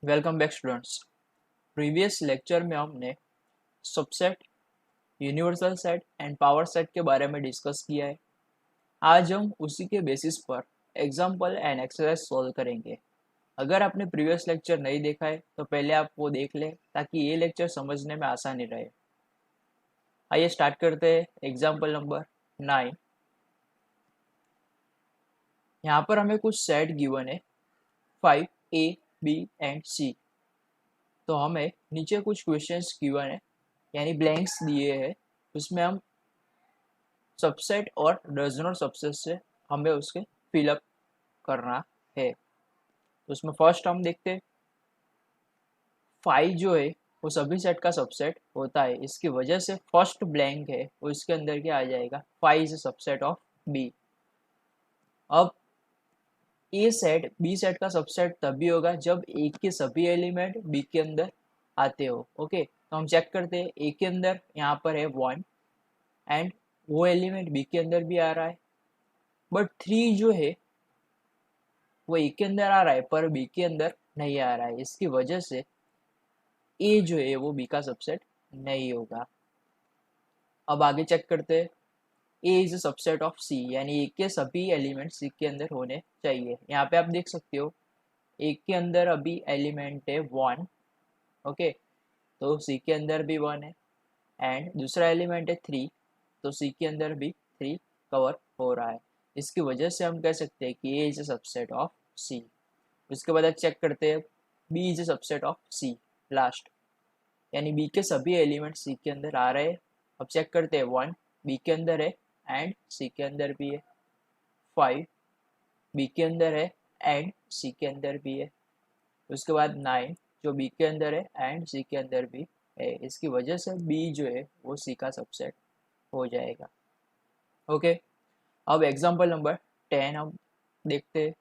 Welcome back students. Previous lecture में हमने subset, universal set and power set के बारे में डिस्कस किया है। आज हम उसी के बेसिस पर एग्जाम्पल एंड एक्सरसाइज सॉल्व करेंगे। अगर आपने प्रीवियस लेक्चर नहीं देखा है तो पहले आप वो देख लें ताकि ये लेक्चर समझने में आसानी रहे। आइए स्टार्ट करते हैं। Example number 9। यहाँ पर हमें कुछ सेट गिवन है 5A, B एंड C। तो हमें नीचे कुछ क्वेश्चंस गिवन है यानी ब्लैंक्स दिए हैं, उसमें हम सबसेट और डज नॉट सबसेट से हमें उसके फिलअप करना है। तो उसमें फर्स्ट हम देखते हैं 5 जो है वो सभी सेट का सबसेट होता है। इसकी वजह से फर्स्ट ब्लैंक है वो इसके अंदर क्या आ जाएगा, 5 is a subset of B. अब ए सेट बी सेट का सबसेट तभी होगा जब ए के सभी एलिमेंट बी के अंदर आते हो। ओके, तो हम चेक करते हैं ए के अंदर यहाँ पर है 1 एंड वो एलिमेंट बी के अंदर भी आ रहा है, बट 3 जो है वो ए के अंदर आ रहा है पर बी के अंदर नहीं आ रहा है। इसकी वजह से ए जो है वो बी का सबसेट नहीं होगा। अब आगे चेक करते हैं ए इज अ सबसेट ऑफ सी, यानी ए के सभी एलिमेंट सी के अंदर होने चाहिए। यहाँ पे आप देख सकते हो ए के अंदर अभी एलिमेंट है 1। ओके, तो सी के अंदर भी 1 है एंड दूसरा एलिमेंट है 3, तो सी के अंदर भी 3 कवर हो रहा है। इसकी वजह से हम कह सकते हैं कि A is a subset of C. उसके बाद चेक करते हैं B is a subset of C last, यानी बी के सभी एलिमेंट सी के अंदर आ रहे हैं। अब चेक करते हैं 1 बी के अंदर है एंड सी के अंदर भी है, 5 बी के अंदर है एंड सी के अंदर भी है, उसके बाद 9 जो बी के अंदर है एंड सी के अंदर भी है। इसकी वजह से बी जो है वो सी का सबसेट हो जाएगा। ओके, अब एग्जांपल नंबर 10 हम देखते हैं।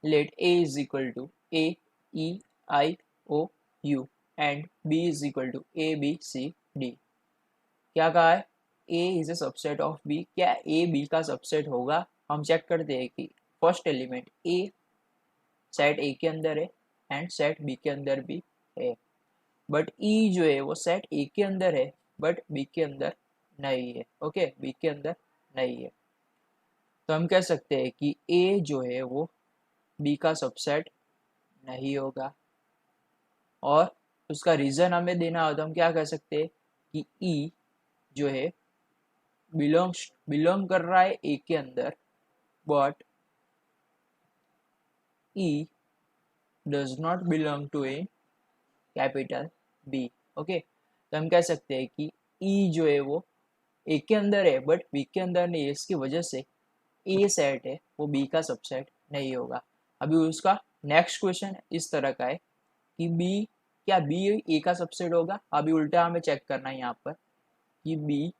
Let a is equal to a e i o u and b is equal to a b c d। क्या कहा है, a is a subset of b। क्या a b का सबसेट होगा? हम चेक करते हैं कि first element a set a के अंदर है एंड सेट b के अंदर भी है, बट e जो है वो सेट a के अंदर है बट b के अंदर नहीं है। ओके, b के अंदर नहीं है, तो हम कह सकते हैं कि a जो है वो b का सबसेट नहीं होगा। और उसका रीज़न हमें देना हो तो हम क्या कर सकते हैं कि ई जो है बिलोंग कर रहा है ए के अंदर, but E does not belong to A capital B. Okay, तो हम कह सकते हैं कि ई जो है वो ए के अंदर है बट बी के अंदर नहीं है। इसकी वजह से ए सेट है वो बी का सबसेट नहीं होगा। अभी उसका नेक्स्ट क्वेश्चन इस तरह का है कि बी, क्या बी ए का सबसेट होगा? अभी उल्टा हमें चेक करना है यहाँ पर कि बी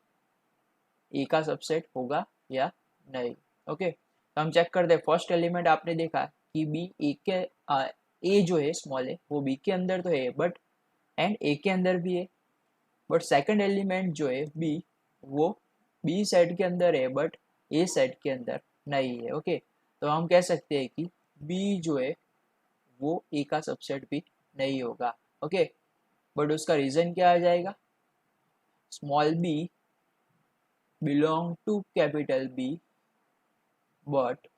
ए का सबसेट होगा या नहीं। ओके, तो हम चेक करते हैं। फर्स्ट एलिमेंट आपने देखा कि बी ए के ए जो है स्मॉल है वो बी के अंदर तो है बट एंड ए के अंदर भी है, बट सेकंड एलिमेंट जो है बी वो बी सेट के अंदर है बट ए सेट के अंदर नहीं है। ओके, तो हम कह सकते हैं कि बी जो है वो ए का सबसेट भी नहीं होगा। ओके, बट उसका रीज़न क्या आ जाएगा, small B belong to capital B but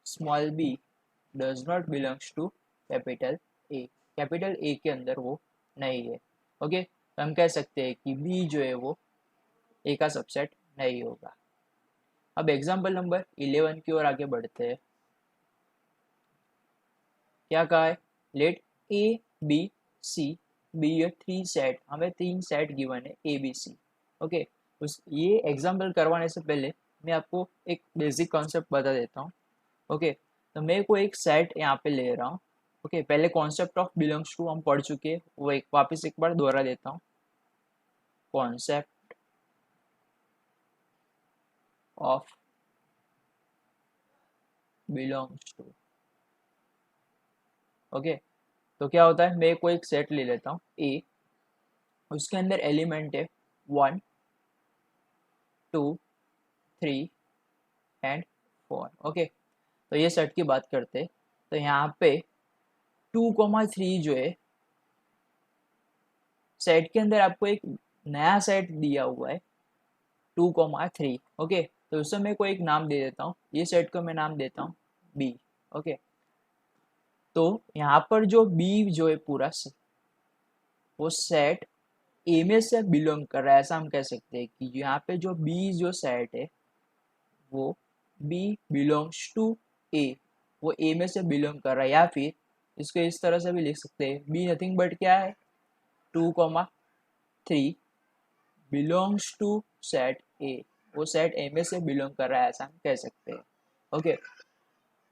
small b does not belongs to capital A। Capital A के अंदर वो नहीं है। ओके, तो हम कह सकते हैं कि B जो है वो A का सबसेट नहीं होगा। अब एग्जांपल नंबर 11 की ओर आगे बढ़ते हैं। क्या कहा है, let A B C B ये 3 सेट, हमें 3 सेट गिवन है A B C। ओके, उस ये एग्जांपल करवाने से पहले मैं आपको एक बेसिक कॉन्सेप्ट बता देता हूँ। ओके, तो मैं को एक सेट यहाँ पे ले रहा हूँ। ओके, पहले कॉन्सेप्ट ऑफ बिलोंग्स टू हम पढ़ चुके हैं, वो एक वापस एक बार दोहरा देता हूँ। Concept of belongs to. Okay, तो क्या होता है, मैं को एक सेट ले लेता हूँ ए, उसके अंदर एलिमेंट है 1 2 3 एंड 4। ओके, तो ये सेट की बात करते हैं। तो यहाँ पे 2,3 जो है सेट के अंदर आपको एक नया सेट दिया हुआ है 2,3। ओके, तो उससे मैं कोई एक नाम दे देता हूँ, ये सेट को मैं नाम देता हूँ बी। ओके, तो यहाँ पर जो बी जो है पूरा वो सेट ए में से बिलोंग कर रहा है, ऐसा हम कह सकते हैं कि यहाँ पे जो बी जो सेट है वो बी बिलोंग्स टू ए, वो ए में से बिलोंग कर रहा है। या फिर इसको इस तरह से भी लिख सकते हैं, बी नथिंग बट क्या है 2,3 बिलोंग्स टू सेट ए, वो सेट ए में से बिलोंग कर रहा है, ऐसा हम कह सकते हैं। ओके,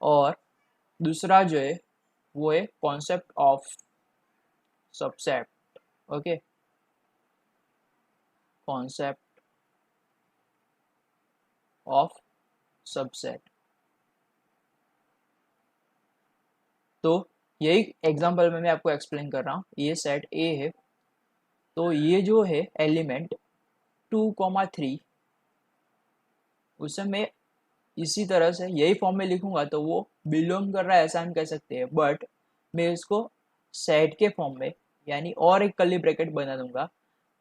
और दूसरा जो है वो है concept of subset. Okay, concept of subset, तो यही एग्जांपल में मैं आपको एक्सप्लेन कर रहा हूँ। ये सेट ए है, तो ये जो है एलिमेंट 2,3 उसे मैं इसी तरह से यही फॉर्म में लिखूंगा तो वो बिलोंग कर रहा है, ऐसा हम कह सकते हैं। बट मैं इसको सेट के फॉर्म में यानी और एक कर्ली ब्रैकेट बना दूंगा,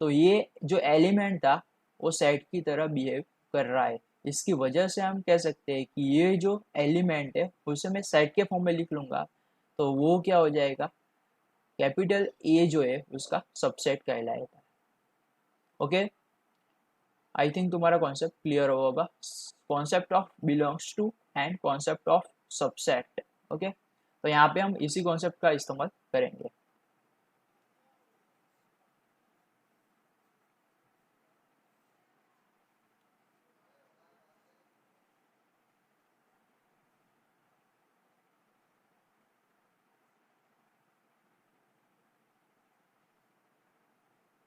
तो ये जो एलिमेंट था वो सेट की तरह बिहेव कर रहा है। इसकी वजह से हम कह सकते हैं कि ये जो एलिमेंट है उसे मैं सेट के फॉर्म में लिख लूंगा, तो वो क्या हो जाएगा, कैपिटल ए जो है उसका सबसेट कहलाएगा। ओके, आई थिंक तुम्हारा कॉन्सेप्ट क्लियर होगा, concept of belongs to and concept of subset. Okay, तो यहाँ पे हम इसी कॉन्सेप्ट का इस्तेमाल करेंगे।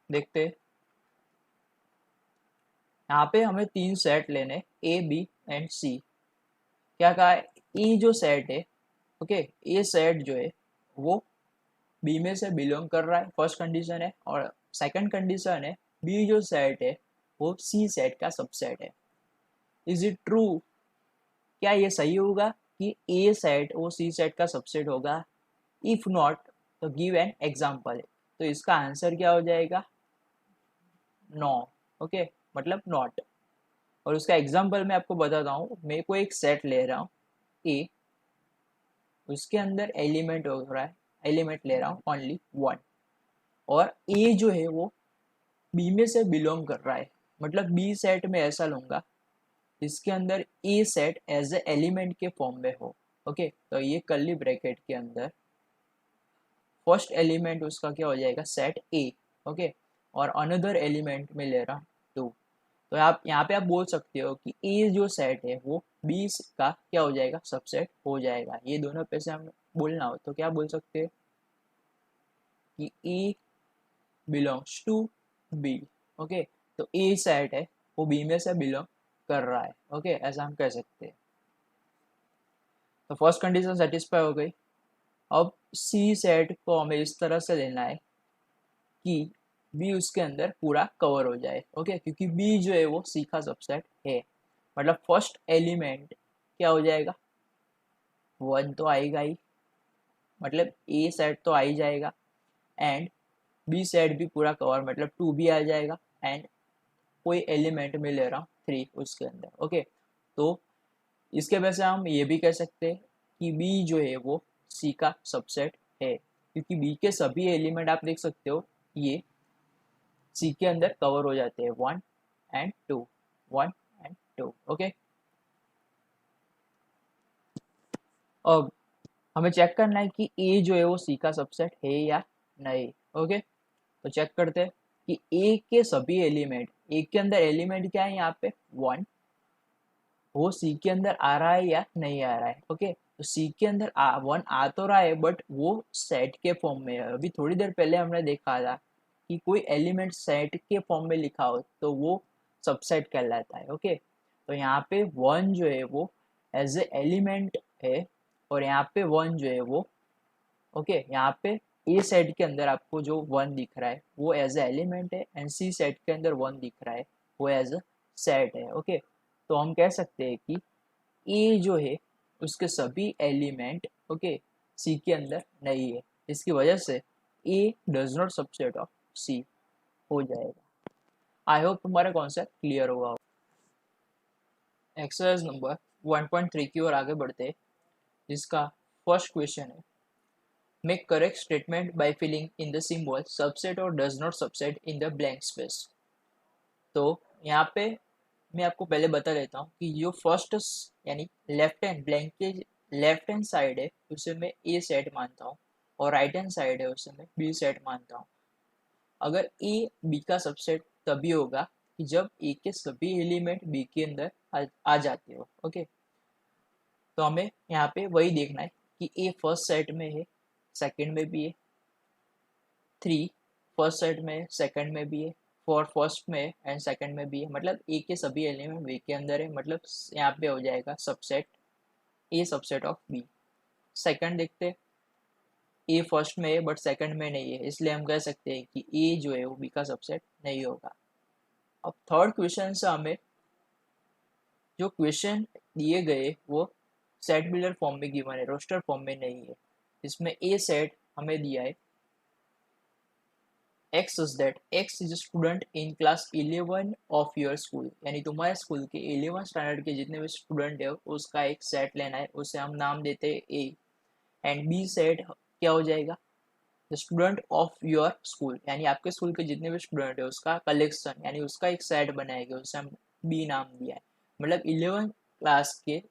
देखते, यहाँ पे हमें 3 सेट लेने, ए बी एंड सी। क्या कहा है, ई जो सेट है, ओके, ए सेट जो है वो बी में से बिलोंग कर रहा है, फर्स्ट कंडीशन है। और सेकंड कंडीशन है, बी जो सेट है वो सी सेट का सबसेट है। इज इट ट्रू, क्या ये सही होगा कि ए सेट वो सी सेट का सबसेट होगा? इफ नॉट तो गिव एन एग्जाम्पल। तो इसका आंसर क्या हो जाएगा, नो। ओके, मतलब नॉट। और उसका एग्जाम्पल मैं आपको बताता हूँ, मैं को एक सेट ले रहा हूँ ए, उसके अंदर एलिमेंट हो रहा है, एलिमेंट ले रहा हूँ ओनली 1, और ए जो है वो बी में से बिलोंग कर रहा है। मतलब बी सेट में ऐसा लूंगा इसके अंदर ए सेट एज ए एलिमेंट के फॉर्म में हो। ओके, तो ये कर्ली ब्रैकेट के अंदर फर्स्ट एलिमेंट उसका क्या हो जाएगा, सेट ए। ओके, और अनदर एलिमेंट में ले रहा हूँ 2। तो आप यहाँ पे आप बोल सकते हो कि ए जो सेट है वो बी का क्या हो जाएगा, सबसेट हो जाएगा। ये दोनों पे से हम बोलना हो तो क्या बोल सकते हैं कि ए बिलोंग्स टू बी। ओके, तो ए सेट है वो बी में से बिलोंग कर रहा है। ओके, ऐसा हम कह सकते हैं। तो फर्स्ट कंडीशन सेटिस्फाई हो गई। अब सी सेट को हमें इस तरह से लेना है कि बी उसके अंदर पूरा कवर हो जाए। ओके, क्योंकि बी जो है वो सी का सबसेट है, मतलब फर्स्ट एलिमेंट क्या हो जाएगा, 1 तो आएगा ही, मतलब ए सेट तो आ ही जाएगा, एंड बी सेट भी पूरा कवर मतलब 2 भी आ जाएगा, एंड कोई एलिमेंट में ले रहा हूँ 3 उसके अंदर। ओके, तो इसके वजह से हम ये भी कह सकते हैं कि बी जो है वो सी का सबसेट है, क्योंकि बी के सभी एलिमेंट आप देख सकते हो ये सी के अंदर कवर हो जाते हैं, 1 एंड 2, 1 एंड 2। ओके, अब हमें चेक करना है कि ए जो है वो सी का सबसेट है या नहीं। ओके, तो चेक करते हैं कि ए के सभी एलिमेंट, ए के अंदर एलिमेंट क्या है यहाँ पे 1, वो सी के अंदर आ रहा है या नहीं आ रहा है। ओके, तो सी के अंदर 1 आ तो रहा है, बट वो सेट के फॉर्म में है। अभी थोड़ी देर पहले हमने देखा था कि कोई एलिमेंट सेट के फॉर्म में लिखा हो तो वो सबसेट कहलाता है। ओके, तो यहाँ पे 1 जो है वो एज ए एलिमेंट है, और यहाँ पे 1 जो है वो, ओके, यहाँ पे ए सेट के अंदर आपको जो 1 दिख रहा है वो एज ए एलिमेंट है, एंड सी सेट के अंदर 1 दिख रहा है वो एज ए सेट है। ओके, तो हम कह सकते हैं कि ए जो है उसके सभी एलिमेंट, ओके, सी के अंदर नहीं है, इसकी वजह से A does not subset of C हो जाएगा। आई होप तुम्हारा कॉन्सेप्ट क्लियर होगा। एक्सरसाइज नंबर 1.3 की ओर आगे बढ़ते हैं, जिसका फर्स्ट क्वेश्चन है make correct statement by filling in the symbol subset और does not subset in the blank space. तो यहाँ पे मैं आपको पहले बता देता हूँ कि जो फर्स्ट यानी लेफ्ट हैंड ब्लैंक के लेफ्ट हैंड साइड है उसे मैं ए सेट मानता हूँ, और राइट हैंड साइड है उसे मैं बी सेट मानता हूँ। अगर ए बी का सबसेट तभी होगा कि जब ए के सभी एलिमेंट बी के अंदर आ जाते हो। ओके, तो हमें यहाँ पे वही देखना है कि ए फर्स्ट सेट में है, सेकंड में भी है, 3 फर्स्ट सेट में सेकंड में भी है, 4 फर्स्ट में एंड सेकंड में भी है, मतलब ए के सभी एलिमेंट बी के अंदर है, मतलब यहाँ पे हो जाएगा subset A subset of B. Second देखते, ए फर्स्ट में है बट सेकंड में नहीं है, इसलिए हम कह सकते हैं कि ए जो है वो बी का सबसेट नहीं होगा। अब थर्ड क्वेश्चन से हमें जो क्वेश्चन दिए गए वो सेट बिल्डर फॉर्म में गिवन है, रोस्टर फॉर्म में नहीं है। इसमें ए सेट हमें दिया है X is that X is a student in class 11 of your school, यानी तुम्हारे स्कूल के 11 स्टैंडर्ड के जितने भी स्टूडेंट है उसका एक सेट लेना है, उसे हम नाम देते हैं A। एंड बी सेट क्या हो जाएगा, the student of your school, यानी आपके स्कूल के जितने भी स्टूडेंट है उसका कलेक्शन, यानी उसका एक सेट बनाएगा, उसे हम बी नाम दिया है। मतलब 11 क्लास के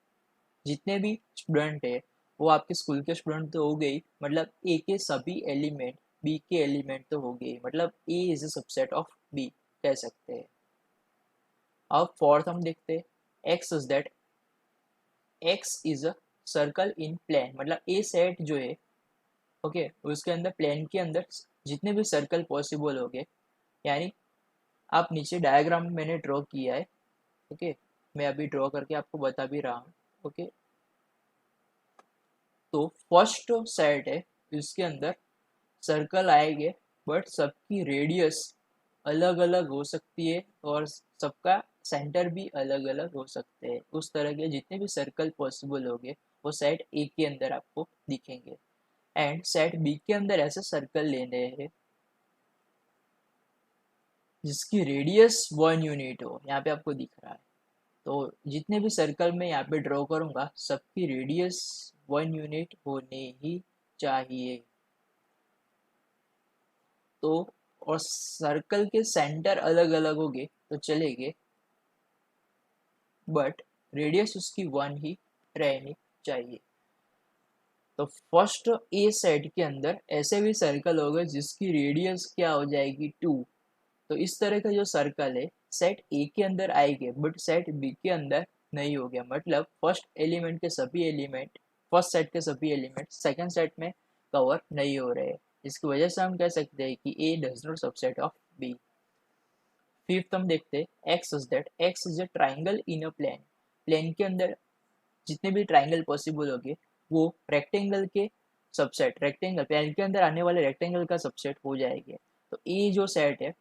जितने भी स्टूडेंट है वो आपके स्कूल के स्टूडेंट तो हो गई, मतलब ए के सभी एलिमेंट बी के एलिमेंट तो हो गए, मतलब A is a subset of B कह सकते हैं। अब फोर्थ हम देखते हैं X is that X is a circle in plane, मतलब ए सेट जो है ओके उसके अंदर प्लेन के अंदर जितने भी सर्कल पॉसिबल हो गए, यानी आप नीचे डायग्राम मैंने ड्रॉ किया है। ओके, मैं अभी ड्रॉ करके आपको बता भी रहा हूँ। ओके, तो फर्स्ट सेट है इसके अंदर सर्कल आएंगे, बट सबकी रेडियस अलग अलग हो सकती है और सबका सेंटर भी अलग अलग हो सकते हैं। उस तरह के जितने भी सर्कल पॉसिबल होंगे वो सेट ए के अंदर आपको दिखेंगे। एंड सेट बी के अंदर ऐसे सर्कल लेने हैं जिसकी रेडियस 1 यूनिट हो, यहाँ पे आपको दिख रहा है। तो जितने भी सर्कल मैं यहाँ पे ड्रॉ करूंगा सबकी रेडियस 1 यूनिट होने ही चाहिए। तो और सर्कल के सेंटर अलग अलग हो गए तो चलेंगे, बट रेडियस उसकी 1 ही रहनी चाहिए। तो फर्स्ट ए सेट के अंदर ऐसे भी सर्कल होगा जिसकी रेडियस क्या हो जाएगी 2। तो इस तरह का जो सर्कल है सेट ए के अंदर आएंगे बट सेट बी के अंदर नहीं हो गया, मतलब फर्स्ट एलिमेंट के सभी एलिमेंट फर्स्ट सेट के सभी एलिमेंट सेकंड सेट में कवर नहीं हो रहे। इसकी वजह से हम कह सकते हैं कि A does not subset of B. Fifth हम देखते हैं X is that X is a triangle in a plane, plane के अंदर जितने भी ट्राइंगल पॉसिबल होंगे वो रेक्टेंगल के सबसेट, रेक्टेंगल प्लेन के अंदर आने वाले रेक्टेंगल का सबसेट हो जाएंगे। तो ए जो सेट है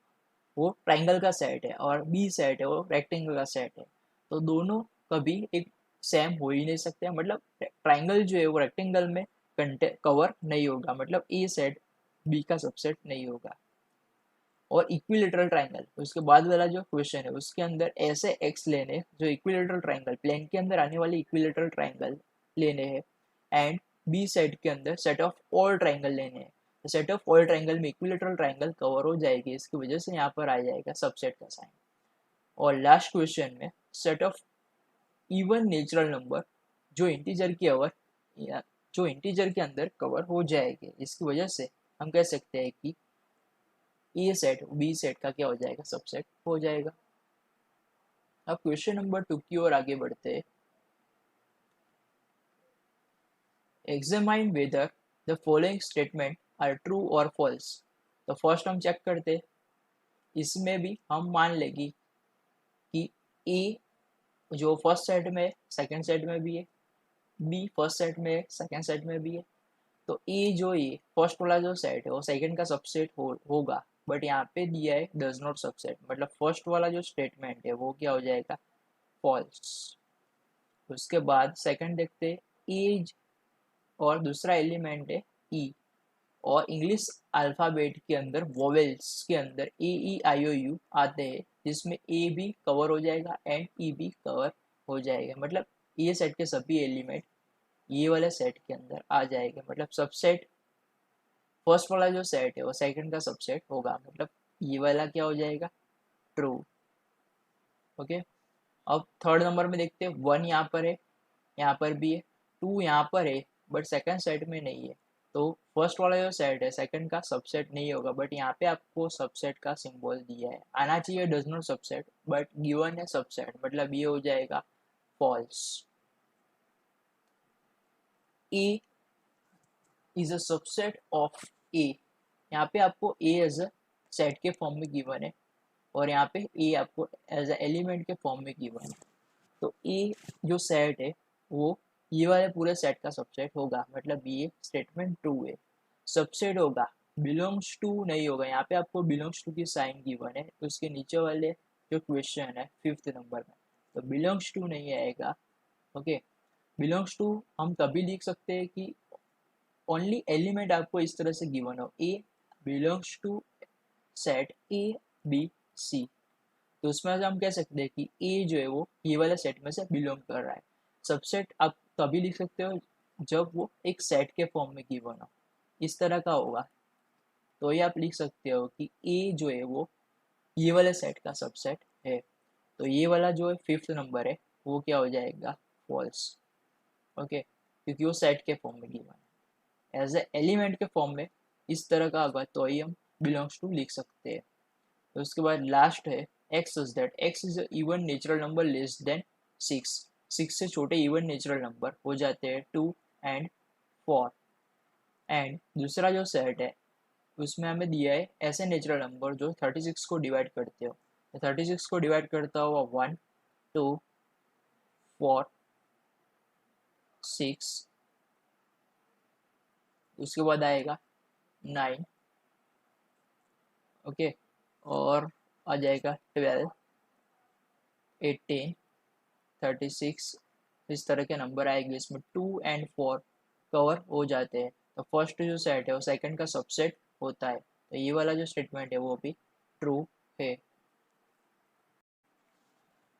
वो ट्राइंगल का सेट है और बी सेट है वो रेक्टेंगल का सेट है। तो दोनों कभी एक सेम हो ही नहीं सकते, मतलब ट्राइंगल जो है वो रेक्टेंगल में कवर नहीं होगा, मतलब ए सेट बी का सबसेट नहीं होगा। और इक्विलेटरल ट्राइंगल उसके बाद वाला जो क्वेश्चन है उसके अंदर ऐसे एक्स लेने जो इक्विलेटरल ट्राइंगल प्लेन के अंदर आने वाले इक्विलेटरल ट्राइंगल लेने हैं, एंड बी सेट के अंदर सेट ऑफ ऑल ट्राइंगल लेने हैं। तो सेट ऑफ ऑल ट्राइंगल में इक्विलेटरल ट्राइंगल कवर हो जाएगी, इसकी वजह से यहाँ पर आ जाएगा सबसेट का साइन। और लास्ट क्वेश्चन में set of even natural number जो इंटीजर की ओवर जो इंटीजर के अंदर कवर हो जाएंगे, इसकी वजह से हम कह सकते हैं कि ए सेट बी सेट का क्या हो जाएगा, सबसेट हो जाएगा। अब क्वेश्चन नंबर 2 की ओर आगे बढ़ते हैं। Examine whether the following statement are true और फॉल्स। तो फर्स्ट हम चेक करते हैं, इसमें भी हम मान लेंगे कि ए जो फर्स्ट सेट में सेकंड सेट में भी है, बी फर्स्ट सेट में सेकंड सेट में भी है। तो ए जो ये फर्स्ट वाला जो सेट है वो सेकंड का सबसेट होगा, बट यहाँ पे दिया है डज नॉट सबसेट, मतलब फर्स्ट वाला जो स्टेटमेंट है वो क्या हो जाएगा, फॉल्स। उसके बाद सेकंड देखते हैं, एज और दूसरा एलिमेंट है ई। और इंग्लिश अल्फ़ाबेट के अंदर वोवेल्स के अंदर ए ई आई ओ यू आते हैं, जिसमें ए भी कवर हो जाएगा एंड ई भी कवर हो जाएगा। मतलब ये सेट के सभी एलिमेंट ये वाले सेट के अंदर आ जाएगा। मतलब सबसेट फर्स्ट वाला जो सेट है वो सेकंड का सबसेट होगा। मतलब ये वाला क्या हो जाएगा, ट्रू। ओके, अब थर्ड नंबर में देखते हैं, 1 यहाँ पर है, यहाँ पर भी है, 2 यहाँ पर है बट सेकंड सेट में नहीं है। तो फर्स्ट वाला जो सेट है सेकंड का सबसेट नहीं होगा, बट यहाँ पे आपको सबसेट का सिंबल दिया है, आना चाहिए does not subset but given है सबसेट, मतलब ये हो जाएगा false. A is a subset of A, यहाँ पे आपको ए एज अ सेट के फॉर्म में गिवन है और यहाँ पे ए आपको एज अ एलिमेंट के फॉर्म में गिवन है। तो ए जो सेट है वो ये वाले पूरे सेट का सबसेट होगा, मतलब ये स्टेटमेंट ट्रू है। सबसेट होगा, बिलोंग्स टू नहीं होगा। यहाँ पे आपको बिलोंग्स टू की साइन गिवन है, तो उसके नीचे वाले जो क्वेश्चन है 5th नंबर में, तो बिलोंग्स टू नहीं आएगा। ओके, बिलोंग्स टू हम तभी लिख सकते हैं कि ओनली एलिमेंट आपको इस तरह से गिवन हो, A belongs to set A B C, तो उसमें से हम कह सकते हैं कि ए जो है वो ये वाले सेट में से बिलोंग कर रहा है। सबसेट आप तभी लिख सकते हो जब वो एक सेट के फॉर्म में गिवन हो, इस तरह का होगा। तो ये आप लिख सकते हो कि ए जो है वो ये वाले सेट का सबसेट है। तो ये वाला जो है 5th नंबर है वो क्या हो जाएगा, फॉल्स। ओके, क्योंकि वो सेट के फॉर्म में गिवन है। एज ए एलिमेंट के फॉर्म में इस तरह का होगा तो ही हम बिलोंग्स टू लिख सकते हैं। तो उसके बाद लास्ट है x is that X is even natural number less than 6, 6 से छोटे इवन नेचुरल नंबर हो जाते हैं 2 एंड 4। एंड दूसरा जो सेट है उसमें हमें दिया है ऐसे नेचुरल नंबर जो 36 को डिवाइड करते हो, तो 36 को डिवाइड करता हुआ 1 2 4 6, उसके बाद आएगा 9। ओके, और आ जाएगा 12 18 36, इस तरह के नंबर आएंगे। इसमें 2 एंड 4 कवर हो जाते हैं। तो फर्स्ट जो सेट है वो सेकंड का सबसेट होता है, तो ये वाला जो स्टेटमेंट है वो भी ट्रू है।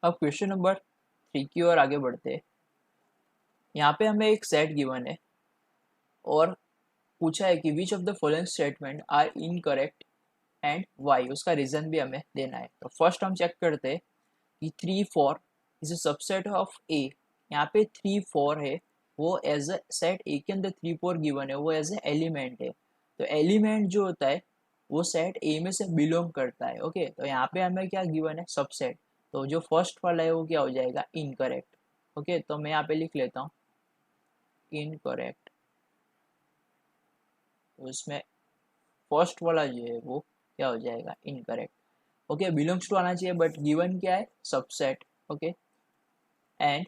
अब क्वेश्चन नंबर 3 की ओर आगे बढ़ते हैं। यहाँ पे हमें एक सेट गिवन है और पूछा है कि which of the following statement are incorrect and why, उसका रीजन भी हमें देना है। तो फर्स्ट हम चेक करते हैं कि 3 4 is a subset of A. यहाँ पे 3 4 है वो एज अ सेट ए के अंदर 3 4 गिवन है, वो एज ए एलिमेंट है। तो एलिमेंट जो होता है वो सेट ए में से बिलोंग करता है। ओके, तो यहाँ पे हमें क्या गिवन है, सबसेट। तो जो फर्स्ट वाला है वो क्या हो जाएगा, इनकरेक्ट। ओके, तो मैं यहाँ पे लिख लेता हूँ इनकरेक्ट। तो इसमें फर्स्ट वाला जो है वो क्या हो जाएगा, इनकरेक्ट। ओके, बिलोंग्स टू आना चाहिए बट गिवन क्या है, सबसेट। ओके, एंड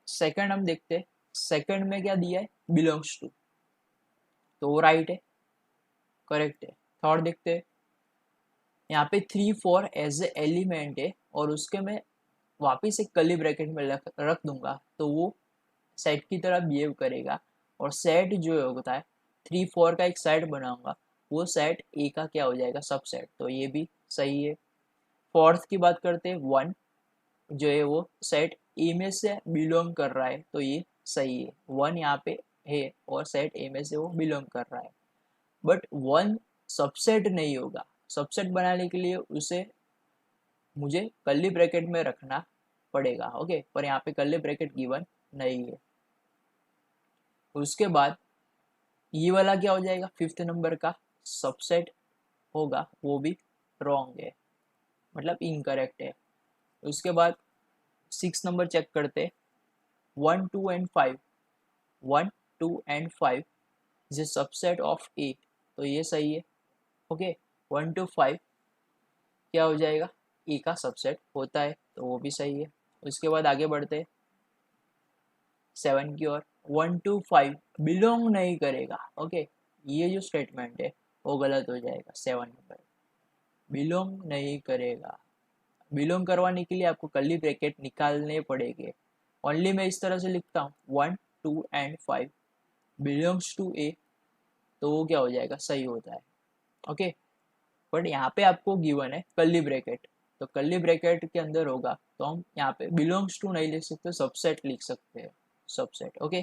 सेकंड हम देखते हैं, सेकंड में क्या दिया है, बिलोंग्स टू, तो वो राइट है, करेक्ट है। थर्ड देखते हैं, यहाँ पे 3 4 एज ए एलिमेंट है और उसके मैं वापिस एक कर्ली ब्रैकेट में रख दूंगा तो वो सेट की तरह बिहेव करेगा। और सेट जो होता है 3 4 का एक सेट बनाऊंगा, वो सेट ए का क्या हो जाएगा, सबसेट, तो ये भी सही है। फोर्थ की बात करते हैं, 1 जो है वो सेट ए में से बिलोंग कर रहा है, तो ये सही है। 1 यहाँ पे है और सेट ए में से वो बिलोंग कर रहा है, बट 1 सबसेट नहीं होगा। सबसेट बनाने के लिए उसे मुझे कर्ली ब्रैकेट में रखना पड़ेगा। ओके, पर यहाँ पे कर्ली ब्रैकेट गिवन नहीं है। उसके बाद ये वाला क्या हो जाएगा, 5th नंबर का सबसेट होगा, वो भी रॉन्ग है, मतलब इनकरेक्ट है। उसके बाद 6 नंबर चेक करते, 1 2 and 5, 1 2 and 5 is a subset of A, तो ये सही है। ओके, 1 2 5 क्या हो जाएगा, ए का सबसेट होता है, तो वो भी सही है। उसके बाद आगे बढ़ते 7 की ओर, 1 2 5 बिलोंग नहीं करेगा। ओके, ये जो स्टेटमेंट है वो गलत हो जाएगा। 7 नंबर बिलोंग नहीं करेगा, बिलोंग करवाने के लिए आपको कर्ली ब्रैकेट निकालने पड़ेंगे। ओनली मैं इस तरह से लिखता हूँ 1 2 एंड 5 बिलोंग्स टू ए, तो वो क्या हो जाएगा, सही होता है। ओके, बट यहाँ पे आपको गिवन है कर्ली ब्रैकेट, तो कर्ली ब्रैकेट के अंदर होगा तो हम यहाँ पे बिलोंग्स टू नहीं लिख सकते, सबसेट लिख सकते हैं, सबसेट। ओके,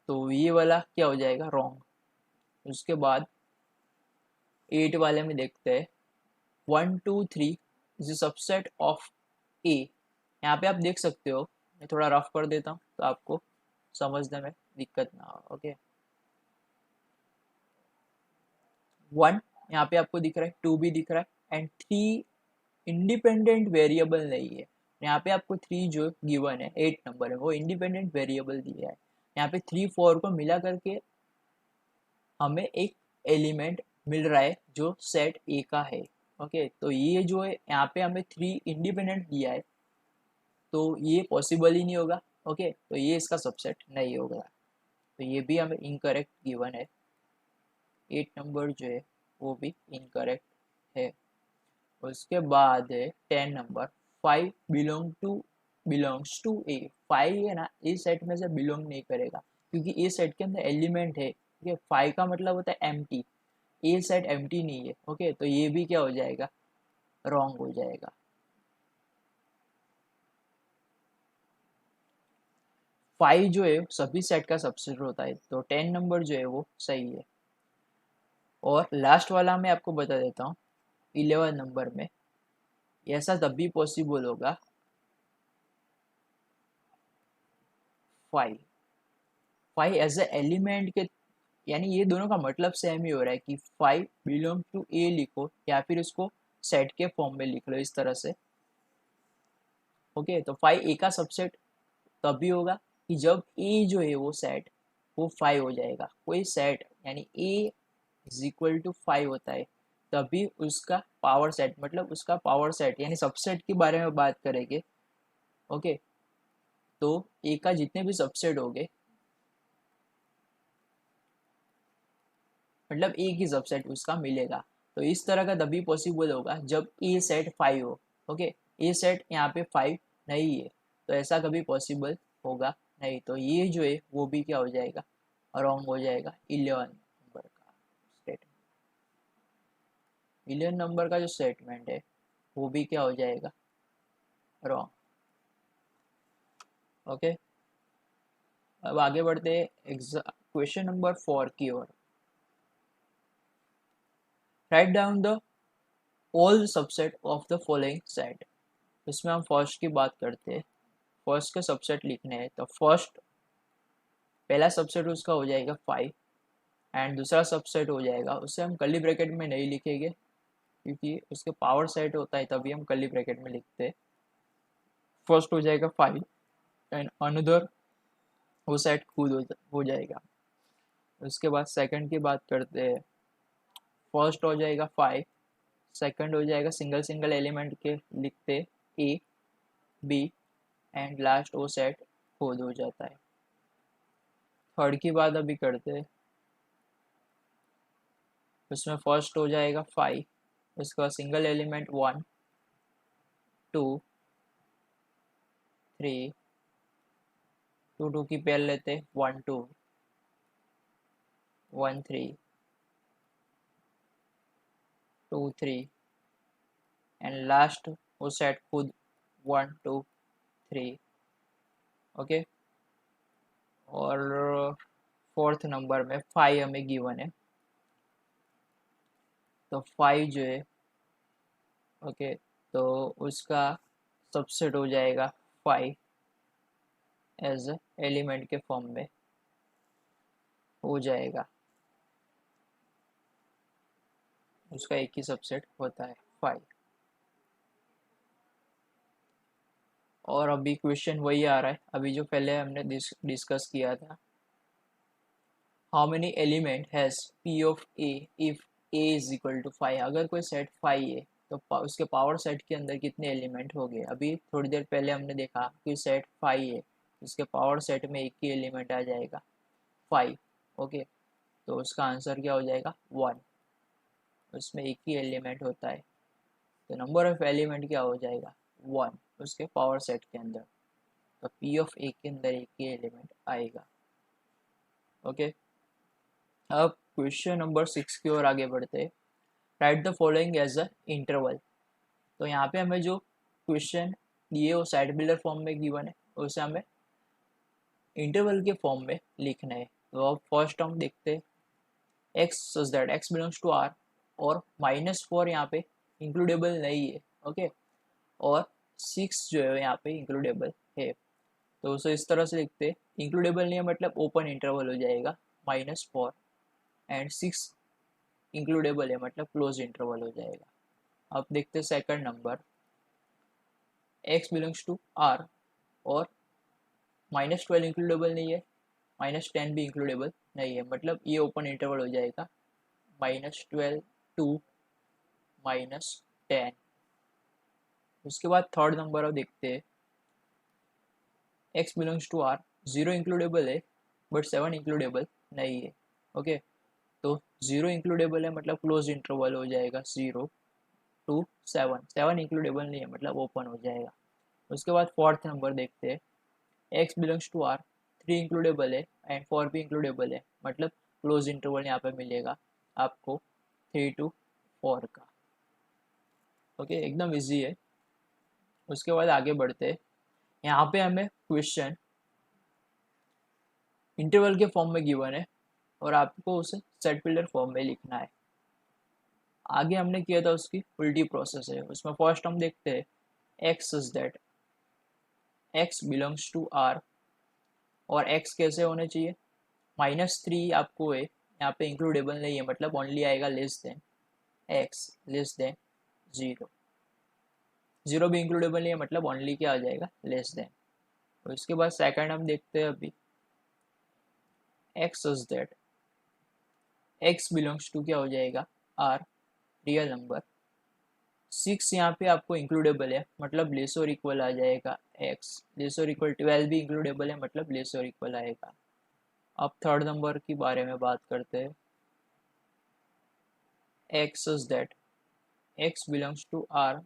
तो ये वाला क्या हो जाएगा, रॉन्ग। उसके बाद 8 वाले में देखते हैं, 1 2 3 इज सबसेट ऑफ ए। यहाँ पे आप देख सकते हो, मैं थोड़ा रफ कर देता हूँ तो आपको समझने में दिक्कत ना हो। ओके, 1 यहाँ पे आपको दिख रहा है, 2 भी दिख रहा है, एंड 3 इंडिपेंडेंट वेरिएबल नहीं है। यहाँ पे आपको 3 जो गिवन है 8 नंबर है वो इंडिपेंडेंट वेरिएबल दिया है। यहाँ पे 3 4 को मिला करके हमें एक एलिमेंट मिल रहा है जो सेट ए का है। ओके, तो ये जो है यहाँ पे हमें 3 इंडिपेंडेंट दिया है, तो ये पॉसिबल ही नहीं होगा। ओके, तो ये इसका सबसेट नहीं होगा, तो ये भी हमें इनकरेक्ट गिवन है। 8 नंबर जो है वो भी इनकरेक्ट है। उसके बाद है 10 नंबर, 5 बिलोंग्स टू ए। 5 है ना, ए सेट में से बिलोंग नहीं करेगा क्योंकि ए सेट के अंदर एलिमेंट है। ठीक है, 5 का मतलब होता है एम्प्टी, ए सेट एम्प्टी नहीं है। ओके, तो ये भी क्या हो जाएगा, रॉन्ग हो जाएगा। 5 जो है सभी सेट का सबसेट होता है, तो 10 नंबर जो है वो सही है। और लास्ट वाला मैं आपको बता देता हूँ, 11 नंबर में ऐसा तब भी पॉसिबल होगा, 5 5 एज ए एलिमेंट के, यानी ये दोनों का मतलब सेम ही हो रहा है कि 5 बिलोंग टू ए लिखो या फिर उसको सेट के फॉर्म में लिख लो इस तरह से। ओके, तो 5 ए का सबसेट तभी होगा कि जब ए जो है वो सेट वो 5 हो जाएगा। कोई सेट यानी ए इज इक्वल टू 5 होता है तभी उसका पावर सेट, मतलब उसका पावर सेट यानी सबसेट के बारे में बात करेंगे। ओके, तो ए का जितने भी सबसेट होंगे, मतलब एक ही सबसेट उसका मिलेगा, तो इस तरह का तभी पॉसिबल होगा जब ए सेट 5 हो। ओके, ए सेट यहाँ पे 5 नहीं है, तो ऐसा कभी पॉसिबल होगा नहीं, तो ये जो है वो भी क्या हो जाएगा, रॉन्ग हो जाएगा। 11 नंबर का स्टेटमेंट, 11 नंबर का जो स्टेटमेंट है वो भी क्या हो जाएगा, रॉन्ग। ओके, अब आगे बढ़ते हैं क्वेश्चन नंबर 4 की ओर। Write down the all subset of the following set. इसमें हम फर्स्ट की बात करते हैं, फर्स्ट के सबसेट लिखने हैं, तो फर्स्ट पहला सबसेट उसका हो जाएगा 5, एंड दूसरा सबसेट हो जाएगा, उसे हम कर्ली ब्रैकेट में नहीं लिखेंगे क्योंकि उसके पावर सेट होता है तभी हम कर्ली ब्रैकेट में लिखते हैं। फर्स्ट हो जाएगा 5 एंड अनदर वो सेट खुद हो जाएगा। उसके बाद सेकंड की बात करते हैं, फर्स्ट हो जाएगा 5, सेकंड हो जाएगा सिंगल सिंगल एलिमेंट के लिखते ए बी, एंड लास्ट वो सेट खुद हो जाता है। थर्ड की बात अभी करते हैं, उसमें फर्स्ट हो जाएगा 5, उसका सिंगल एलिमेंट 1 2 3, 2 2 की पेयर लेते 1 2 1 3 2 3, एंड लास्ट वो सेट खुद 1 2 3। ओके, और फोर्थ नंबर में 5 हमें गिवन है, तो 5 जो है, ओके, तो उसका सबसेट हो जाएगा 5 एज एलिमेंट के फॉर्म में हो जाएगा, उसका एक ही सबसेट होता है 5। और अभी क्वेश्चन वही आ रहा है अभी जो पहले हमने डिस्कस किया था, how many element has P of A if A is equal to 5। अगर कोई सेट 5 है तो उसके पावर सेट के अंदर कितने एलिमेंट हो गए। अभी थोड़ी देर पहले हमने देखा कि सेट 5 है, उसके पावर सेट में एक ही एलिमेंट आ जाएगा 5। ओके, तो उसका आंसर क्या हो जाएगा, 1, उसमें एक ही एलिमेंट होता है, तो नंबर ऑफ एलिमेंट क्या हो जाएगा, 1 उसके पावर सेट के अंदर। तो पी ऑफ ए के अंदर एक ही एलिमेंट आएगा। ओके, अब क्वेश्चन नंबर 6 की ओर आगे बढ़ते हैं। Write the following as a interval. तो यहाँ पे हमें जो क्वेश्चन दिए वो सेट बिल्डर फॉर्म में गिवन है, उसे हमें इंटरवल के फॉर्म में लिखना है। तो अब फर्स्ट हम देखते हैं X such that X belongs to R, और -4 यहाँ पे इंक्लूडेबल नहीं है। ओके, और 6 जो है यहाँ पे इंक्लूडेबल है, तो उसे इस तरह से लिखते हैं। इंक्लूडेबल नहीं है मतलब ओपन इंटरवल हो जाएगा -4, एंड 6 इंक्लूडेबल है मतलब क्लोज इंटरवल हो जाएगा। अब देखते हैं second number, X belongs to R और -12 इंक्लूडेबल नहीं है, -10 भी इंक्लूडेबल नहीं है, मतलब ये ओपन इंटरवल हो जाएगा -12 टू -10। उसके बाद थर्ड नंबर अब देखते हैं, X belongs to R, 0 includable है बट 7 इंक्लूडेबल नहीं है। ओके, तो 0 इंक्लूडेबल है मतलब क्लोज इंटरवल हो जाएगा 0 टू 7, 7 इंक्लूडेबल नहीं है मतलब ओपन हो जाएगा। उसके बाद फोर्थ नंबर देखते हैं, X belongs to R, 3 includable है एंड 4 भी इंक्लूडेबल है, मतलब क्लोज इंटरवल यहाँ पे मिलेगा आपको 3 टू 4 का। ओके, एकदम इजी है। उसके बाद आगे बढ़ते हैं, यहाँ पे हमें क्वेश्चन इंटरवल के फॉर्म में गिवन है और आपको उसे सेट बिल्डर फॉर्म में लिखना है। आगे हमने किया था उसकी उल्टी प्रोसेस है। उसमें फर्स्ट हम देखते हैं X is that X belongs to R, और एक्स कैसे होने चाहिए, -3 आपको है यहाँ पे इंक्लूडेबल नहीं है मतलब ओनली आएगा less than x less than 0, 0 भी इंक्लूडेबल नहीं है मतलब ओनली क्या आ जाएगा लेस देन। तो इसके बाद सेकंड हम देखते हैं अभी, X is that X belongs to क्या हो जाएगा आर, रियल नंबर। 6 यहाँ पे आपको इंक्लूडेबल है मतलब लेस और इक्वल आ जाएगा एक्स, लेस और इक्वल 12 भी इंक्लूडेबल है मतलब लेस और इक्वल आएगा। अब थर्ड नंबर के बारे में बात करते हैं, X is that X belongs to R,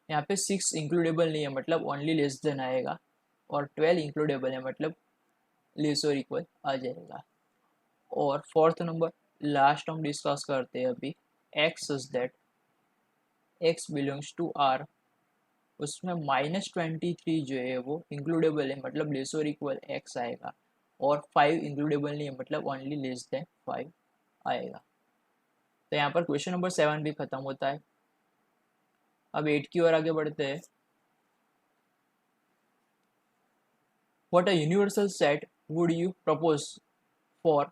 यहाँ पे 6 इंक्लूडेबल नहीं है मतलब ओनली लेस देन आएगा, और 12 इंक्लूडेबल है मतलब लेस और इक्वल आ जाएगा। और फोर्थ नंबर लास्ट हम डिस्कस करते हैं अभी, X is that X belongs to R, उसमें -23 जो है वो इंक्लूडेबल है मतलब लेस और इक्वल एक्स आएगा, और 5 इंक्लूडेबल नहीं है मतलब ओनली लेस देन 5 आएगा। तो यहाँ पर क्वेश्चन नंबर 7 भी खत्म होता है। अब 8 की ओर आगे बढ़ते हैं। What a universal set would you propose for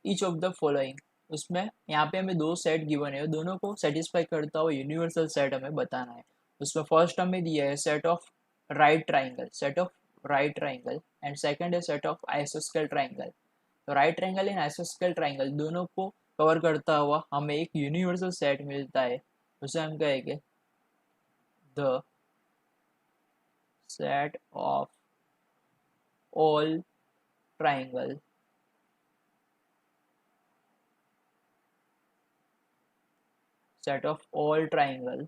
each of the following. उसमें यहाँ पे हमें 2 सेट गिवन है, दोनों को सेटिस्फाई करता हुआ यूनिवर्सल सेट हमें बताना है। उसमें फर्स्ट हमें दिया है set of right triangle, set of right triangle, and second है सेट ऑफ आइसोस्केल ट्राइंगल। तो राइट ट्राइंगल एंड आइसोस्केल ट्राइंगल दोनों को कवर करता हुआ हमें एक यूनिवर्सल सेट मिलता है, उसे हम कहेंगे the set of all triangle set of all triangle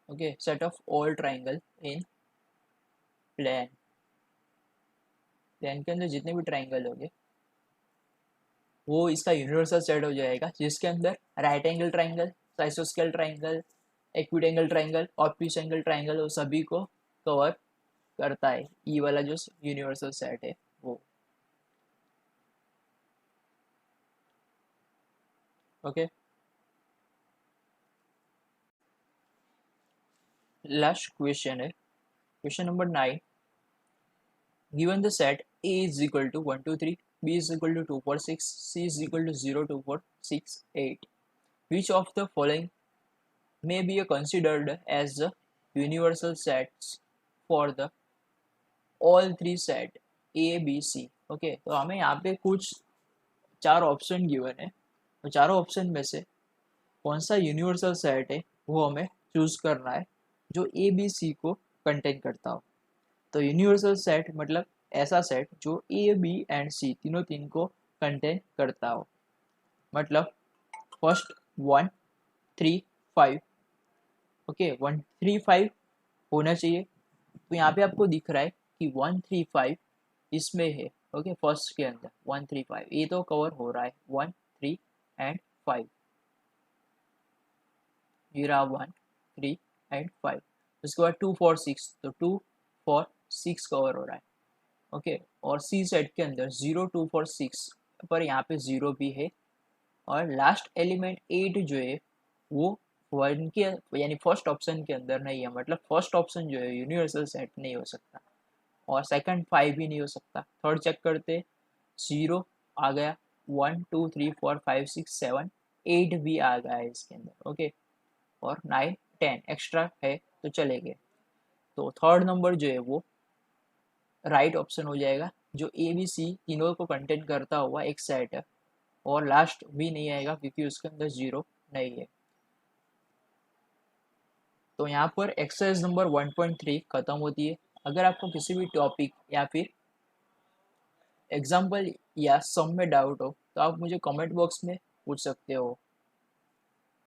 okay, set of all triangle in plane, plane के अंदर जितने भी ट्राइंगल होंगे वो इसका यूनिवर्सल सेट हो जाएगा, जिसके अंदर राइट एंगल ट्राइंगल, आइसोस्केल triangle, equiangle triangle, obtuse angle triangle, वो सभी को कवर करता है ई वाला जो यूनिवर्सल सेट है वो। ओके, लास्ट क्वेश्चन है question number 9। Given the set A is equal to 1 2 3, B is equal to 2 4 6, C is equal to 0 2 4 6 8, which of the following may be considered as the universal sets for the all three set A B C। Okay, तो हमें यहाँ पे कुछ 4 option given है, तो चारों option में से कौन सा यूनिवर्सल सेट है वो हमें चूज करना है जो ए बी सी को कंटेन करता हो। तो यूनिवर्सल सेट मतलब ऐसा सेट जो ए बी एंड सी तीन को कंटेन करता हो। मतलब फर्स्ट 1 3 5, ओके 1 3 5 होना चाहिए। तो यहाँ पे आपको दिख रहा है कि 1 3 5 इसमें है, ओके फर्स्ट के अंदर 1 3 5 ये तो कवर हो रहा है 1 3 एंड 5, ये रहा 1 3 एंड 5। उसके बाद 2 4 6, तो 2 4 6 कवर हो रहा है, ओके। और सी सेट के अंदर 0 2 4 6 पर यहाँ पे 0 भी है। और लास्ट एलिमेंट 8 जो है वो वन के यानी फर्स्ट ऑप्शन के अंदर नहीं है, मतलब फर्स्ट ऑप्शन जो है यूनिवर्सल सेट नहीं हो सकता, और सेकंड 5 भी नहीं हो सकता। थर्ड चेक करते, 0 आ गया, 1 2 3 4 5 6 7 8 भी आ गया है इसके अंदर, ओके। और 9 10 एक्स्ट्रा है तो चले गए। तो थर्ड नंबर जो है वो राइट ऑप्शन हो जाएगा, जो ए बी सी तीनों को कंटेन करता हुआ एक सेट है। और लास्ट भी नहीं आएगा क्योंकि उसके अंदर 0 नहीं है। तो यहाँ पर एक्सरसाइज नंबर 1.3 खत्म होती है। अगर आपको किसी भी टॉपिक या फिर एग्जाम्पल या सम में डाउट हो तो आप मुझे कमेंट बॉक्स में पूछ सकते हो।